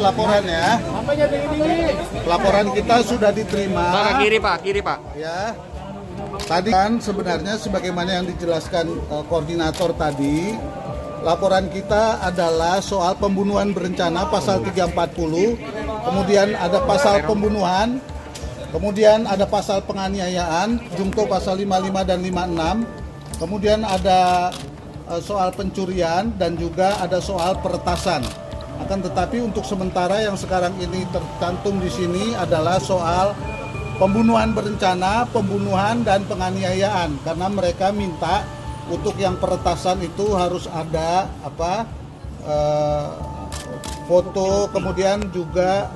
pelaporan ya. Pelaporan kita sudah diterima. Pak, kiri Pak. Ya. Tadi kan sebenarnya sebagaimana yang dijelaskan koordinator tadi, laporan kita adalah soal pembunuhan berencana pasal 340, kemudian ada pasal pembunuhan, kemudian ada pasal penganiayaan, jungto pasal 55 dan 56, kemudian ada soal pencurian dan juga ada soal peretasan. Akan tetapi untuk sementara yang sekarang ini tercantum di sini adalah soal pembunuhan berencana, pembunuhan dan penganiayaan, karena mereka minta untuk yang peretasan itu harus ada foto, kemudian juga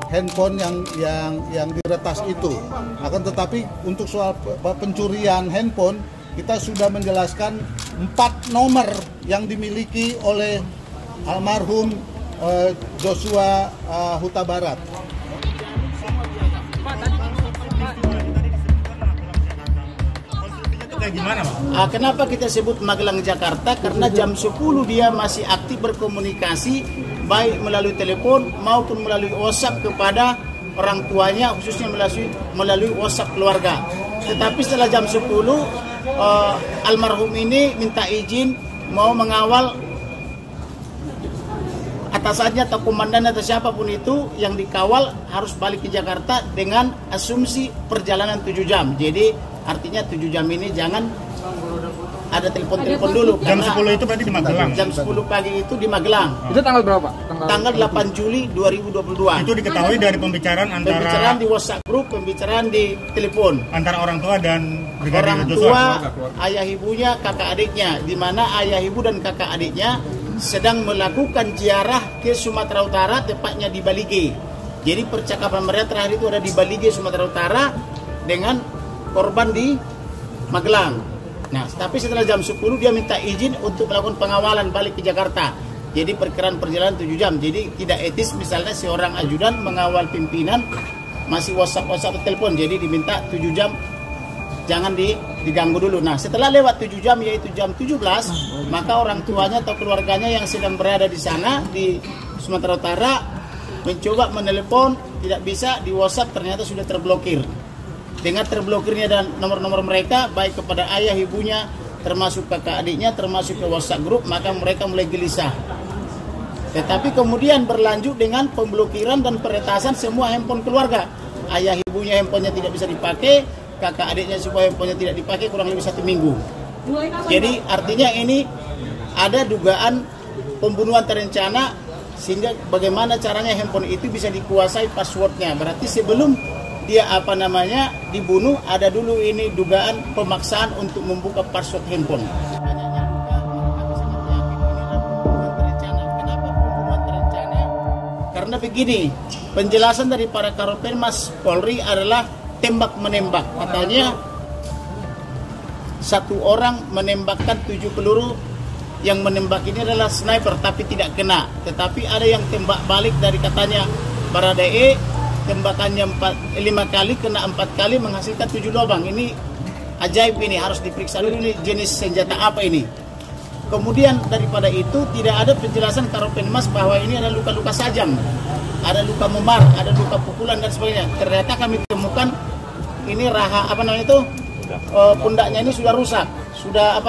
handphone yang diretas itu. Akan tetapi untuk soal pencurian handphone kita sudah menjelaskan 4 nomor yang dimiliki oleh almarhum Joshua Huta Barat. Gimana, Pak? Kenapa kita sebut Magelang Jakarta? Karena jam 10 dia masih aktif berkomunikasi baik melalui telepon maupun melalui WhatsApp kepada orang tuanya, khususnya melalui WhatsApp keluarga. Tetapi setelah jam 10 almarhum ini minta izin mau mengawal atasannya atau komandan atau siapapun itu yang dikawal harus balik ke Jakarta dengan asumsi perjalanan 7 jam. Jadi artinya 7 jam ini jangan ada telepon-telepon dulu. Jam 10 itu berarti di Magelang? Jam 10 pagi itu di Magelang. Itu tanggal berapa? Tanggal 8 Juli 2022. Itu diketahui dari pembicaraan antara... Pembicaraan di WhatsApp grup, pembicaraan di telepon. Antara orang tua dan Brigadir Orang Joshua. tua, ayah ibunya, kakak adiknya. Di mana ayah ibu dan kakak adiknya sedang melakukan ziarah ke Sumatera Utara, tepatnya di Balige. Jadi percakapan mereka terakhir itu ada di Balige, Sumatera Utara dengan korban di Magelang. Nah, tapi setelah jam 10 dia minta izin untuk melakukan pengawalan balik ke Jakarta. Jadi perkiraan perjalanan 7 jam. Jadi tidak etis misalnya seorang ajudan mengawal pimpinan masih WhatsApp atau telepon. Jadi diminta 7 jam jangan diganggu dulu. Nah, setelah lewat 7 jam yaitu jam 17, maka orang tuanya atau keluarganya yang sedang berada di sana di Sumatera Utara mencoba menelepon, tidak bisa, di WhatsApp ternyata sudah terblokir. Dengan terblokirnya dan nomor-nomor mereka baik kepada ayah ibunya termasuk kakak adiknya termasuk ke WhatsApp grup, maka mereka mulai gelisah. Tetapi kemudian berlanjut dengan pemblokiran dan peretasan semua handphone keluarga. Ayah ibunya handphonenya tidak bisa dipakai, kakak adiknya semua handphonenya tidak dipakai kurang lebih 1 minggu. Jadi artinya ini ada dugaan pembunuhan terencana, sehingga bagaimana caranya handphone itu bisa dikuasai passwordnya. Berarti sebelum dia dibunuh, ada dulu ini dugaan pemaksaan untuk membuka password handphone. Kenapa pembunuhan terencana? Karena begini, penjelasan dari para Karopenmas Polri adalah tembak-menembak. Katanya satu orang menembakkan 7 peluru, yang menembak ini adalah sniper tapi tidak kena. Tetapi ada yang tembak balik dari katanya Baradae, tembakannya 5 kali, kena 4 kali, menghasilkan 7 lubang. Ini ajaib, ini harus diperiksa dulu ini jenis senjata apa ini. Kemudian daripada itu tidak ada penjelasan Karopenmas bahwa ini ada luka-luka sajam, ada luka memar, ada luka pukulan dan sebagainya. Ternyata kami temukan ini pundaknya ini sudah rusak, sudah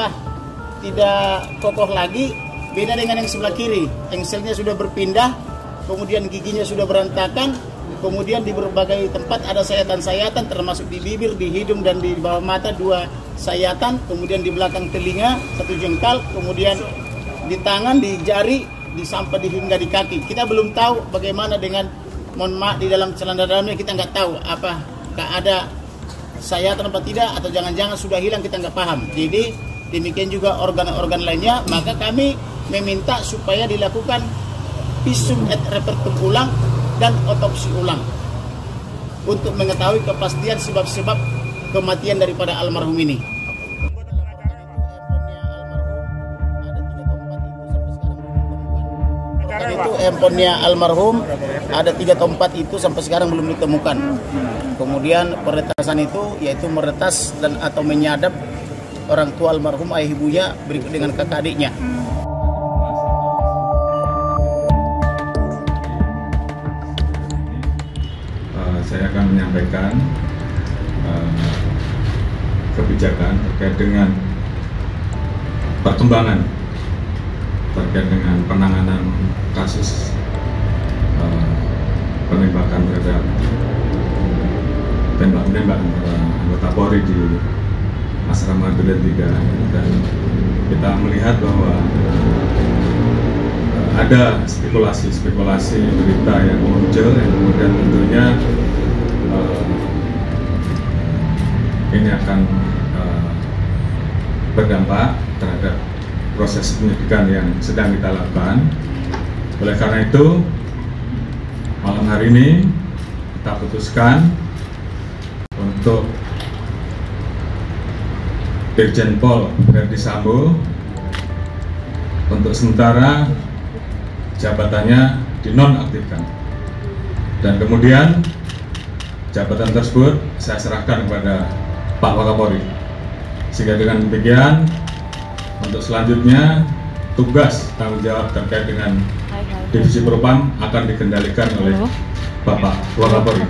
tidak kokoh lagi. Beda dengan yang sebelah kiri, engselnya sudah berpindah, kemudian giginya sudah berantakan. Kemudian di berbagai tempat ada sayatan-sayatan, termasuk di bibir, di hidung, dan di bawah mata 2 sayatan. Kemudian di belakang telinga 1 jengkal. Kemudian di tangan, di jari, sampai hingga di kaki. Kita belum tahu bagaimana dengan, mohon maaf, di dalam celana dalamnya kita nggak tahu apakah ada sayatan apa tidak, atau jangan-jangan sudah hilang, kita nggak paham. Jadi demikian juga organ-organ lainnya. Maka kami meminta supaya dilakukan visum et repertum ulang dan otopsi ulang untuk mengetahui kepastian sebab-sebab kematian daripada almarhum ini. Itu handphonenya almarhum ada 3 atau 4 itu sampai sekarang belum ditemukan. Kemudian peretasan itu yaitu meretas dan atau menyadap orang tua almarhum, ayah ibunya, berikut dengan kakak adiknya. saya akan menyampaikan kebijakan terkait dengan perkembangan terkait dengan penanganan kasus penembakan terhadap tembak-menembak antara anggota Polri di Asrama Duren 3, dan kita melihat bahwa ada spekulasi berita yang muncul yang kemudian tentunya ini akan berdampak terhadap proses penyidikan yang sedang kita lakukan. Oleh karena itu, malam hari ini kita putuskan untuk Irjen Pol Verdi Sambo untuk sementara jabatannya dinonaktifkan, dan kemudian jabatan tersebut saya serahkan kepada Pak Wakapolri, sehingga dengan demikian untuk selanjutnya tugas tanggung jawab terkait dengan Divisi Propam akan dikendalikan oleh Bapak Wakapolri,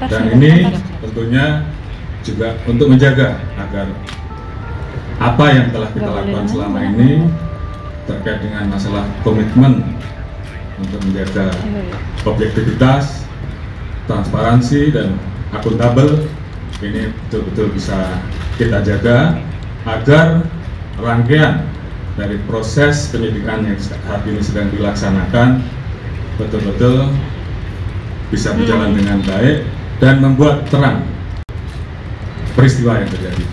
dan ini tentunya juga untuk menjaga agar apa yang telah kita lakukan selama ini terkait dengan masalah komitmen untuk menjaga objektivitas, transparansi, dan akuntabel ini betul-betul bisa kita jaga agar rangkaian dari proses penyidikan yang saat ini sedang dilaksanakan betul-betul bisa berjalan dengan baik dan membuat terang peristiwa yang terjadi.